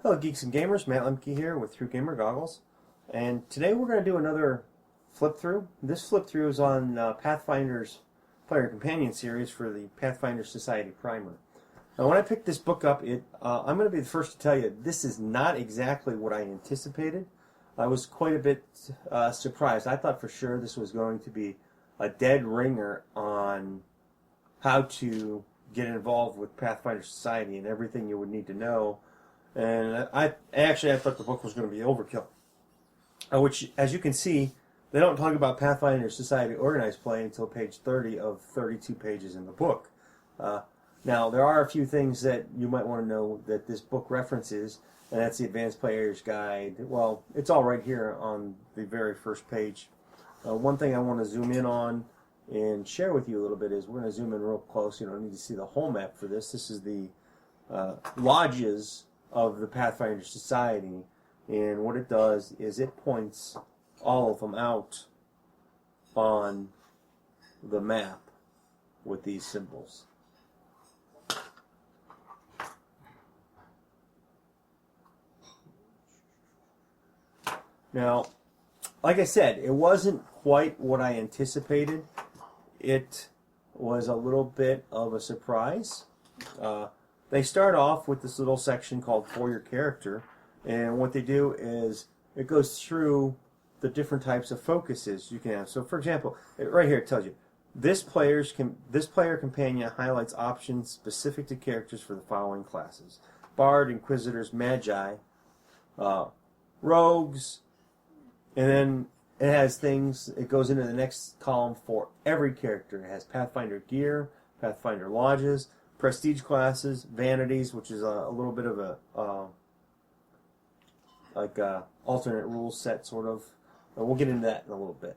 Hello Geeks and Gamers, Matt Lemke here with Through Gamer Goggles, and today we're going to do another flip through. This flip through is on Pathfinder's Player Companion series for the Pathfinder Society Primer. Now when I picked this book up, I'm going to be the first to tell you this is not exactly what I anticipated. I was quite a bit surprised. I thought for sure this was going to be a dead ringer on how to get involved with Pathfinder Society and everything you would need to know. And I thought the book was going to be overkill. Which, as you can see, they don't talk about Pathfinder Society Organized Play until page 30 of 32 pages in the book. Now, there are a few things that you might want to know that this book references, and that's the Advanced Player's Guide. Well, it's all right here on the very first page. One thing I want to zoom in on and share with you a little bit is we're going to zoom in real close. You don't need to see the whole map for this. This is the lodges of the Pathfinder Society, and what it does is it points all of them out on the map with these symbols. Now, like I said, it wasn't quite what I anticipated. It was a little bit of a surprise. They start off with this little section called For Your Character, and what they do is it goes through the different types of focuses you can have. So, for example, right here it tells you this player companion highlights options specific to characters for the following classes: Bard, Inquisitors, Magi, Rogues, and then it has things. It goes into the next column for every character. It has Pathfinder gear, Pathfinder Lodges, Prestige classes, Vanities, which is a little bit of a alternate rules set, sort of. We'll get into that in a little bit.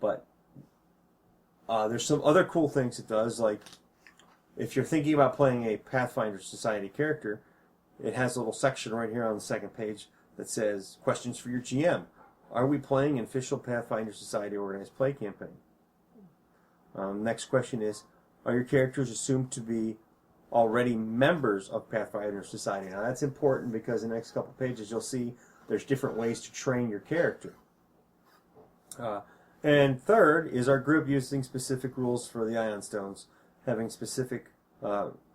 But there's some other cool things it does, like if you're thinking about playing a Pathfinder Society character, it has a little section right here on the second page that says, questions for your GM. Are we playing an official Pathfinder Society organized play campaign? Next question is, are your characters assumed to be already members of Pathfinder Society? Now that's important because in the next couple pages you'll see there's different ways to train your character. And third is our group using specific rules for the Ion Stones, having specific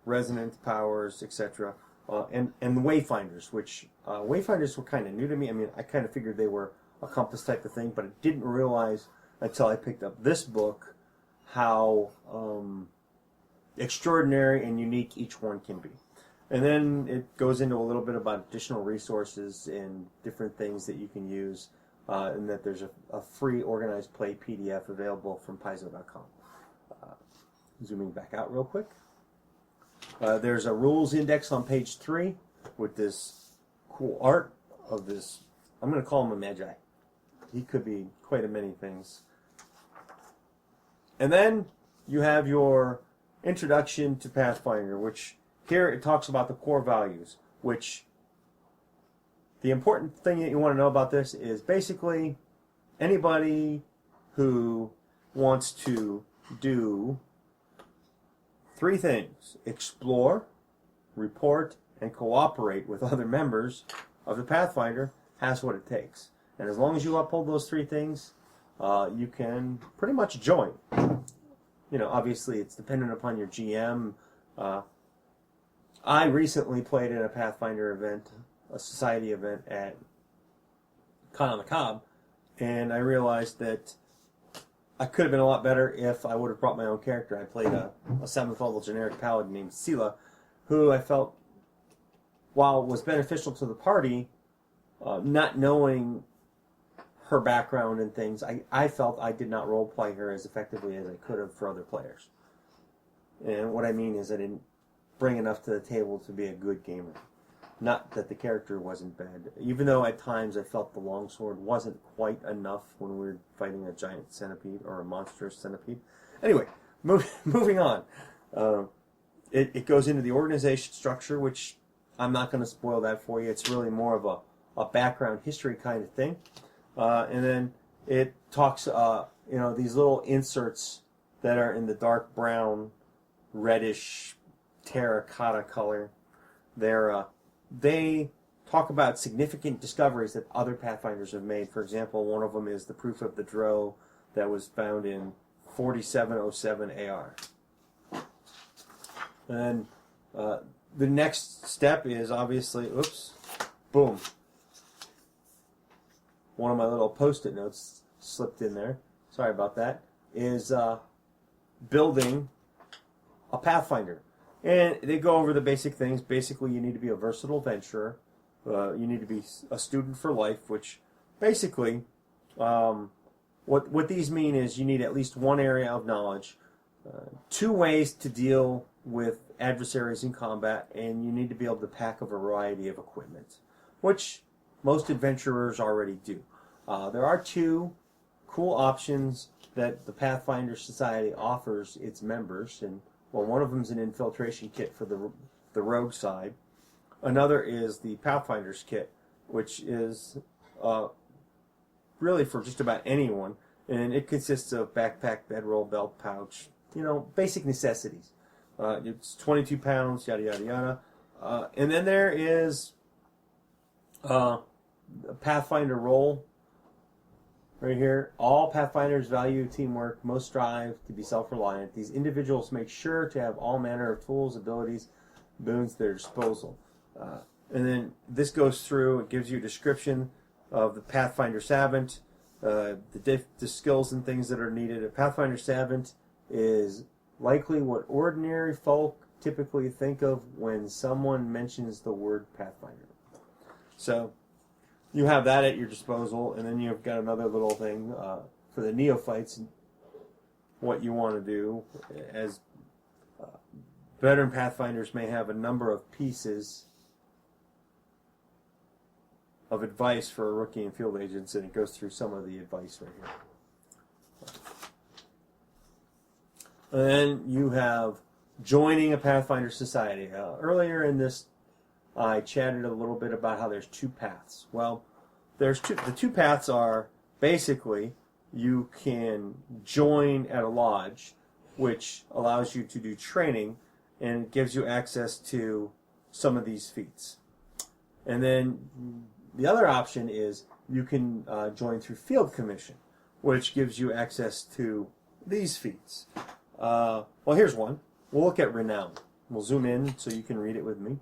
resonant powers, etc. And the Wayfinders, which Wayfinders were kind of new to me. I mean, I kind of figured they were a compass type of thing, but I didn't realize until I picked up this book how extraordinary and unique each one can be. And then it goes into a little bit about additional resources and different things that you can use, and that there's a free organized play PDF available from Paizo.com. Zooming back out real quick. There's a rules index on page 3 with this cool art of this, I'm going to call him a Magi. He could be quite a many things. And then you have your Introduction to Pathfinder, which here it talks about the core values, which the important thing that you want to know about this is basically anybody who wants to do 3 things: explore, report, and cooperate with other members of the Pathfinder has what it takes. And as long as you uphold those 3 things, you can pretty much join. You know, obviously it's dependent upon your GM. I recently played in a Pathfinder event, a society event at Con on the Cob, and I realized that I could have been a lot better if I would have brought my own character. I played a 7th level generic paladin named Sela, who I felt, while was beneficial to the party, not knowing her background and things, I felt I did not roleplay her as effectively as I could have for other players. And what I mean is I didn't bring enough to the table to be a good gamer. Not that the character wasn't bad. Even though at times I felt the longsword wasn't quite enough when we were fighting a giant centipede or a monstrous centipede. Anyway, moving on. It goes into the organization structure, which I'm not going to spoil that for you. It's really more of a background history kind of thing. And then it talks, these little inserts that are in the dark brown, reddish, terracotta color. They talk about significant discoveries that other Pathfinders have made. For example, one of them is the proof of the Drow that was found in 4707 AR. And the next step is obviously, boom. One of my little post-it notes slipped in there. Sorry about that. Is building a Pathfinder. And they go over the basic things. Basically, you need to be a versatile adventurer. You need to be a student for life, which basically, what these mean is you need at least one area of knowledge, 2 ways to deal with adversaries in combat, and you need to be able to pack a variety of equipment, which most adventurers already do. There are 2 cool options that the Pathfinder Society offers its members, and one of them is an infiltration kit for the rogue side. Another is the Pathfinder's kit, which is really for just about anyone, and it consists of backpack, bedroll, belt pouch, basic necessities. It's 22 pounds, yada yada yada. And then there is a Pathfinder role right here. All Pathfinders value teamwork, most strive to be self-reliant. These individuals make sure to have all manner of tools, abilities, boons at their disposal. And then this goes through, it gives you a description of the Pathfinder Savant, the skills and things that are needed. A Pathfinder Savant is likely what ordinary folk typically think of when someone mentions the word Pathfinder. So you have that at your disposal, and then you've got another little thing for the neophytes, what you want to do. As veteran Pathfinders may have a number of pieces of advice for rookie and field agents, and it goes through some of the advice right here. And then you have joining a Pathfinder Society. Earlier in this, I chatted a little bit about how there's 2 paths. Well, the 2 paths are basically you can join at a lodge, which allows you to do training and gives you access to some of these feats. And then the other option is you can join through field commission, which gives you access to these feats. Well, here's one. We'll look at renown. We'll zoom in so you can read it with me.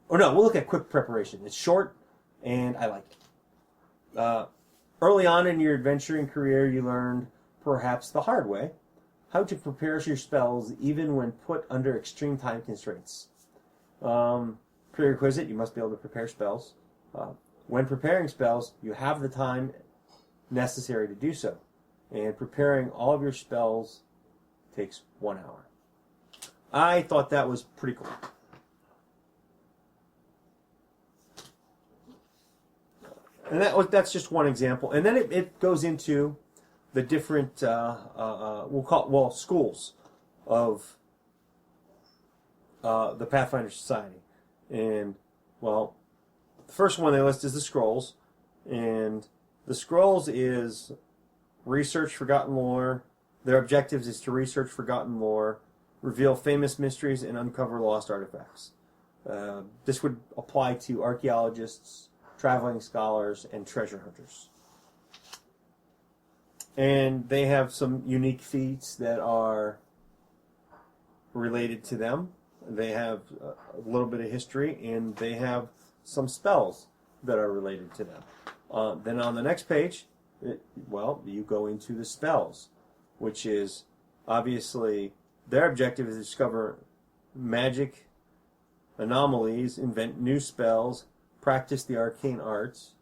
We'll look at quick preparation. It's short, and I like it. Early on in your adventuring career, you learned, perhaps the hard way, how to prepare your spells even when put under extreme time constraints. Prerequisite, you must be able to prepare spells. When preparing spells, you have the time necessary to do so. And preparing all of your spells takes 1 hour. I thought that was pretty cool. And that's just one example. And then it goes into the different, schools of the Pathfinder Society. And, the first one they list is the Scrolls. And the Scrolls is research forgotten lore. Their objectives is to research forgotten lore, reveal famous mysteries, and uncover lost artifacts. This would apply to archaeologists, traveling scholars, and treasure hunters. And they have some unique feats that are related to them. They have a little bit of history, and they have some spells that are related to them. Then on the next page, you go into the spells, which is obviously their objective is to discover magic anomalies, invent new spells, practice the arcane arts.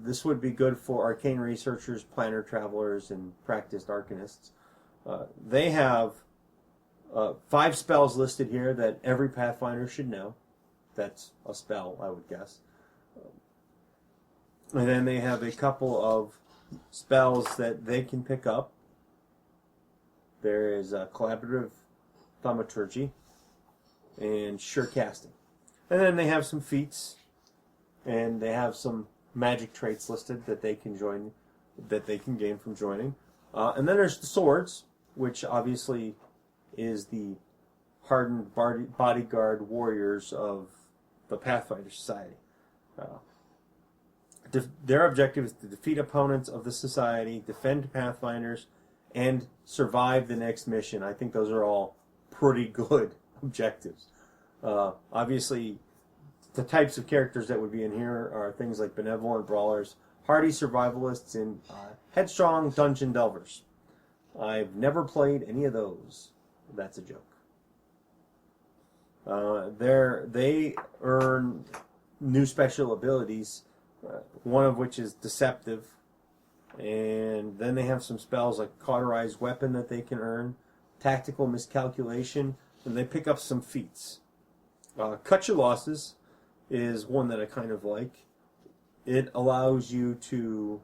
This would be good for arcane researchers, planner travelers, and practiced arcanists. They have 5 spells listed here that every Pathfinder should know. That's a spell, I would guess. And then they have a couple of spells that they can pick up. There is collaborative thaumaturgy and sure casting. And then they have some feats, and they have some magic traits listed that they can join, that they can gain from joining. And then there's the swords, which obviously is the hardened bodyguard warriors of the Pathfinder Society. Their objective is to defeat opponents of the Society, defend Pathfinders, and survive the next mission. I think those are all pretty good objectives. Obviously, the types of characters that would be in here are things like benevolent brawlers, hardy survivalists, and headstrong dungeon delvers. I've never played any of those. That's a joke. They earn new special abilities, one of which is deceptive, and then they have some spells like cauterized weapon that they can earn, tactical miscalculation, and they pick up some feats. Cut your losses is one that I kind of like. It allows you to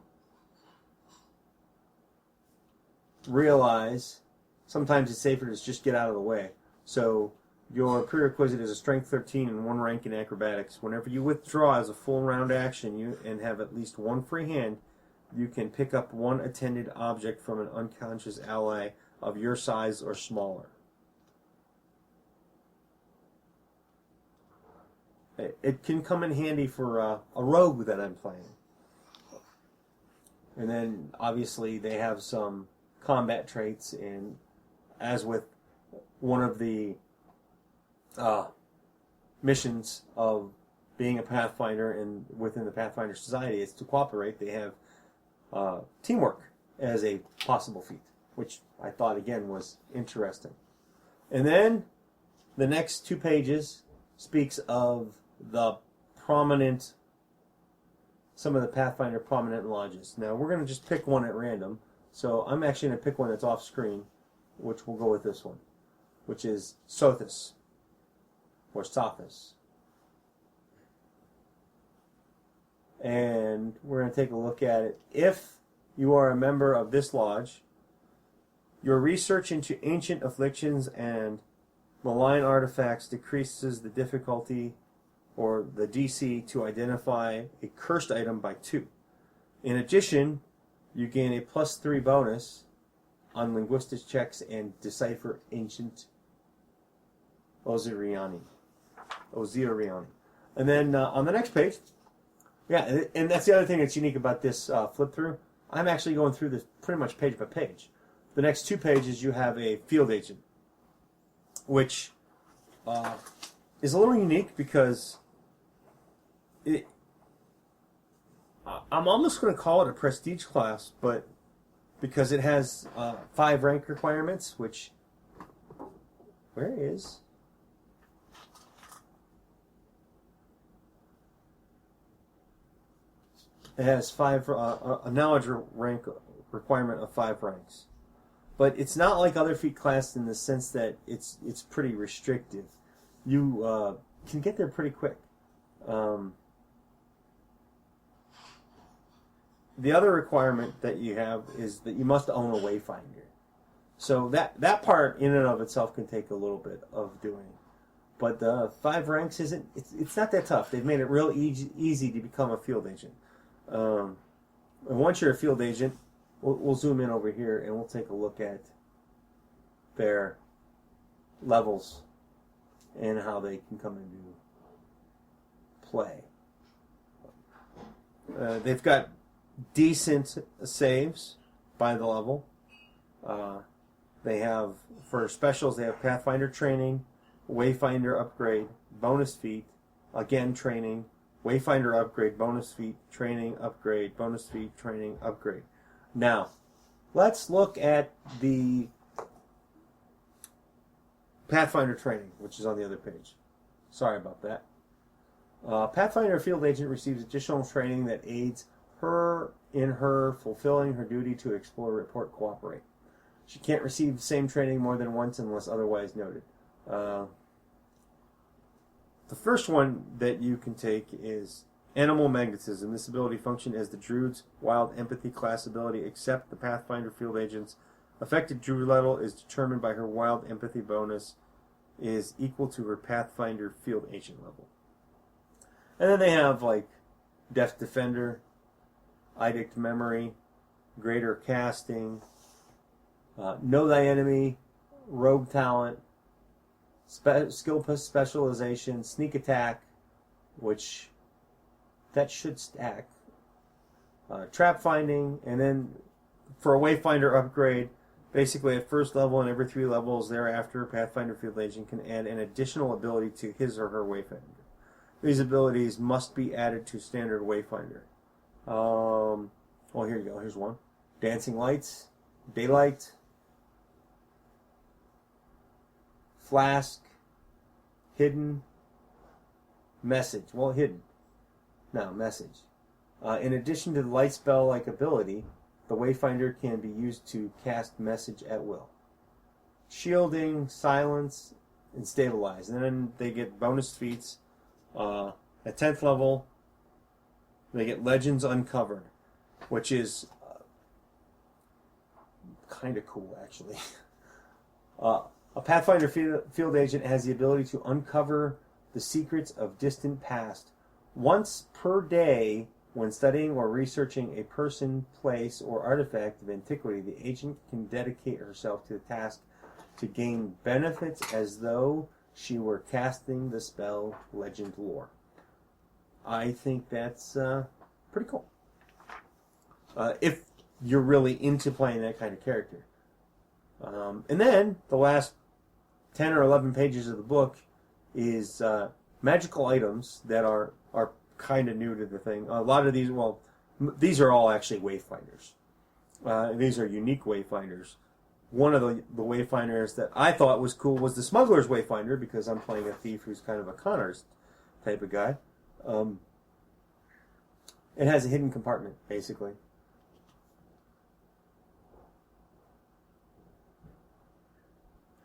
realize sometimes it's safer to just get out of the way. So your prerequisite is a strength 13 and 1 rank in acrobatics. Whenever you withdraw as a full round action and have at least 1 free hand, you can pick up 1 attended object from an unconscious ally of your size or smaller. It can come in handy for a rogue that I'm playing. And then obviously they have some combat traits, and as with one of the missions of being a Pathfinder and within the Pathfinder Society is to cooperate. They have teamwork as a possible feat, which I thought again was interesting. And then the next 2 pages speaks of some of the Pathfinder prominent lodges. Now we're going to just pick one at random, so I'm actually going to pick one that's off screen, which will go with this one, which is Sothis, or Sothis. And we're going to take a look at it. If you are a member of this lodge, your research into ancient afflictions and malign artifacts decreases the difficulty or the DC to identify a cursed item by 2. In addition, you gain a +3 bonus on linguistics checks and decipher ancient Oziriani. And then on the next page, yeah, and that's the other thing that's unique about this flip through. I'm actually going through this pretty much page by page. The next 2 pages you have a field agent, which is a little unique because I'm almost going to call it a prestige class, but because it has 5 rank requirements, which, where is? It has a knowledge rank requirement of 5 ranks. But it's not like other feat classes in the sense that it's pretty restrictive. You can get there pretty quick. The other requirement that you have is that you must own a wayfinder. So that part in and of itself can take a little bit of doing. But the 5 ranks it's not that tough. They've made it real easy to become a field agent. And once you're a field agent, we'll zoom in over here and we'll take a look at their levels and how they can come into play. They've got decent saves by the level. They have, for specials, they have Pathfinder Training, Wayfinder Upgrade, Bonus Feat, again Training, Wayfinder Upgrade, Bonus Feat, Training, Upgrade, Bonus Feat, Training, Upgrade. Now, let's look at the Pathfinder Training, which is on the other page. Sorry about that. Pathfinder Field Agent receives additional training that aids her in her fulfilling her duty to explore, report, cooperate. She can't receive the same training more than once unless otherwise noted. The first one that you can take is Animal Magnetism. This ability functions as the Druid's Wild Empathy class ability, except the Pathfinder Field Agent's affected Druid level is determined by her Wild Empathy bonus is equal to her Pathfinder Field Agent level. And then they have like Death Defender, Eidict Memory, Greater Casting, Know Thy Enemy, Rogue Talent, Skill Specialization, Sneak Attack, which that should stack. Trap finding, and then for a Wayfinder upgrade, basically at first level and every 3 levels thereafter, Pathfinder Field Agent can add an additional ability to his or her Wayfinder. These abilities must be added to standard Wayfinder. Well, here you go. Here's one. Dancing Lights, Daylight, Flask, Hidden, Message. Well, Hidden. No, Message. In addition to the light spell-like ability, the Wayfinder can be used to cast Message at will. Shielding, Silence, and Stabilize. And then they get bonus feats. At 10th level, they get Legends Uncovered, which is kind of cool, actually. A Pathfinder Field Agent has the ability to uncover the secrets of distant past. Once per day, when studying or researching a person, place, or artifact of antiquity, the agent can dedicate herself to the task to gain benefits as though she were casting the spell Legend Lore. I think that's pretty cool. If you're really into playing that kind of character. And then the last 10 or 11 pages of the book is magical items that are kind of new to the thing. A lot of these, well, these are all actually Wayfinders. These are unique Wayfinders. One of the Wayfinders that I thought was cool was the Smuggler's Wayfinder, because I'm playing a thief who's kind of a con artist type of guy. It has a hidden compartment, basically.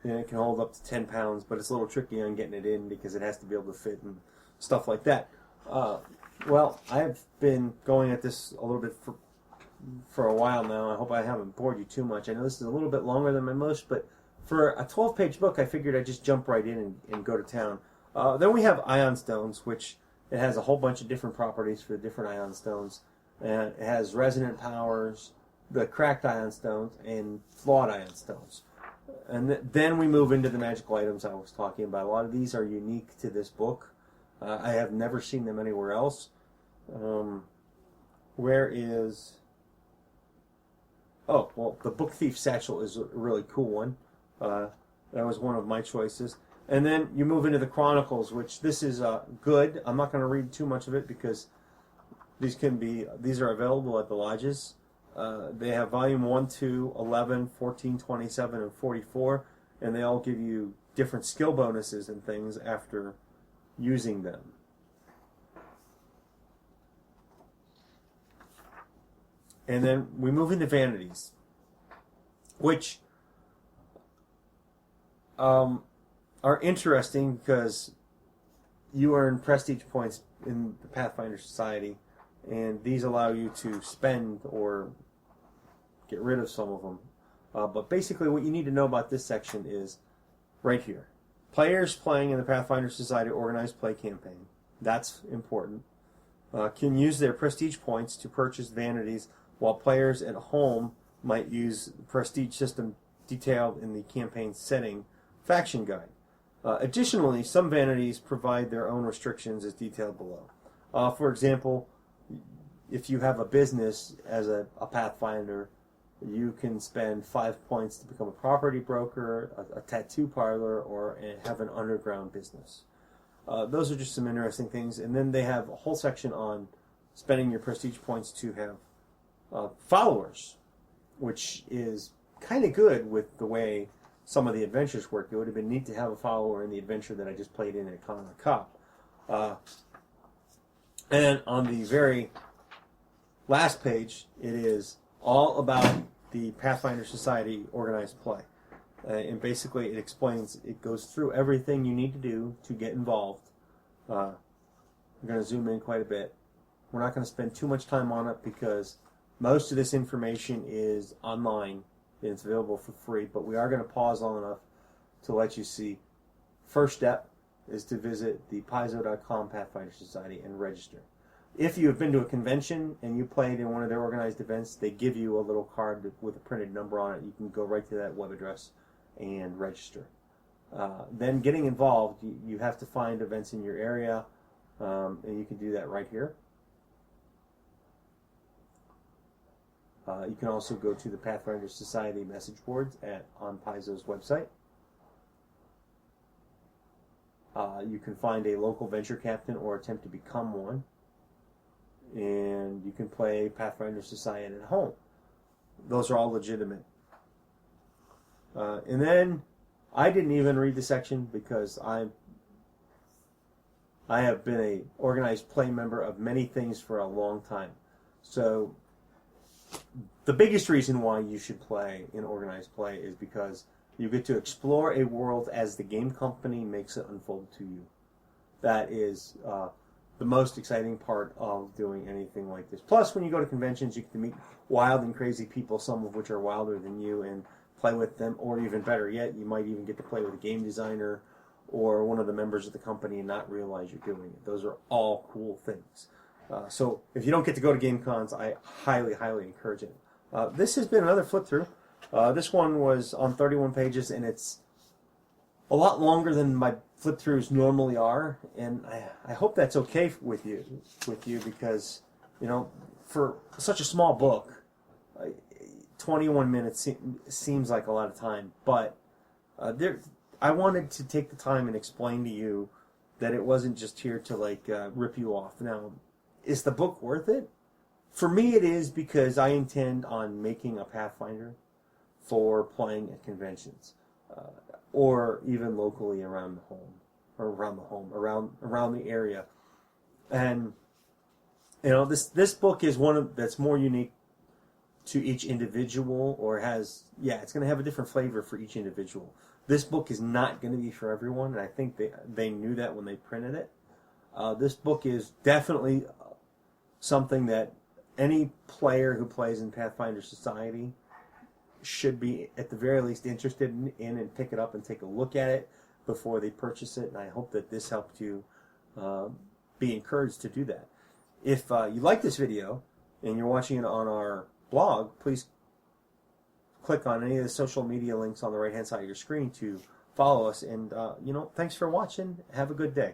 And it can hold up to 10 pounds, but it's a little tricky on getting it in because it has to be able to fit and stuff like that. Well, I've been going at this a little bit for a while now. I hope I haven't bored you too much. I know this is a little bit longer than my most, but for a 12-page book, I figured I'd just jump right in and go to town. Then we have Ion Stones, which it has a whole bunch of different properties for the different Ion Stones. And it has resonant powers, the cracked Ion Stones, and flawed Ion Stones. And then we move into the magical items I was talking about. A lot of these are unique to this book. I have never seen them anywhere else. Where is... Oh, well, the Book Thief Satchel is a really cool one. That was one of my choices. And then you move into the Chronicles, which this is good. I'm not going to read too much of it because these are available at the lodges. They have volume 1, 2, 11, 14, 27, and 44, and they all give you different skill bonuses and things after using them. And then we move into Vanities, which are interesting because you earn prestige points in the Pathfinder Society, and these allow you to spend or get rid of some of them. But basically what you need to know about this section is right here. Players playing in the Pathfinder Society organized play campaign, that's important, can use their prestige points to purchase vanities, while players at home might use the prestige system detailed in the campaign setting faction guide. Additionally, some vanities provide their own restrictions as detailed below. For example, if you have a business as a Pathfinder, you can spend 5 points to become a property broker, a tattoo parlor, or have an underground business. Those are just some interesting things. And then they have a whole section on spending your prestige points to have followers, which is kind of good with the way some of the adventures work. It would have been neat to have a follower in the adventure that I just played in at Con on the Cop. And on the very last page, it is all about the Pathfinder Society organized play. And basically it goes through everything you need to do to get involved. I'm going to zoom in quite a bit. We're not going to spend too much time on it because most of this information is online and it's available for free, but we are going to pause long enough to let you see. First step is to visit the paizo.com Pathfinder Society and register. If you have been to a convention and you played in one of their organized events, they give you a little card with a printed number on it. You can go right to that web address and register. Then getting involved, you have to find events in your area. And you can do that right here. You can also go to the Pathfinder Society message boards on Paizo's website. You can find a local venture captain or attempt to become one. And you can play Pathfinder Society at home. Those are all legitimate. And then I didn't even read the section because I have been a organized play member of many things for a long time. So the biggest reason why you should play in organized play is because you get to explore a world as the game company makes it unfold to you. That is the most exciting part of doing anything like this. Plus, when you go to conventions, you get to meet wild and crazy people, some of which are wilder than you, and play with them, or even better yet, you might even get to play with a game designer or one of the members of the company and not realize you're doing it. Those are all cool things. So if you don't get to go to game cons, I highly, highly encourage it. This has been another flip through. This one was on 31 pages, and it's a lot longer than my flip throughs normally are, and I hope that's okay with you because, you know, for such a small book, 21 minutes seems like a lot of time, but I wanted to take the time and explain to you that it wasn't just here to rip you off. Now, is the book worth it? For me, it is, because I intend on making a Pathfinder for playing at conventions, or even locally around the area. And you know, this book is one that's more unique to each individual, or it's going to have a different flavor for each individual. This book is not going to be for everyone, and I think they knew that when they printed it. This book is definitely something that any player who plays in Pathfinder Society should be at the very least interested in and pick it up and take a look at it before they purchase it. And I hope that this helped you be encouraged to do that. If you like this video and you're watching it on our blog, please click on any of the social media links on the right hand side of your screen to follow us. And thanks for watching. Have a good day.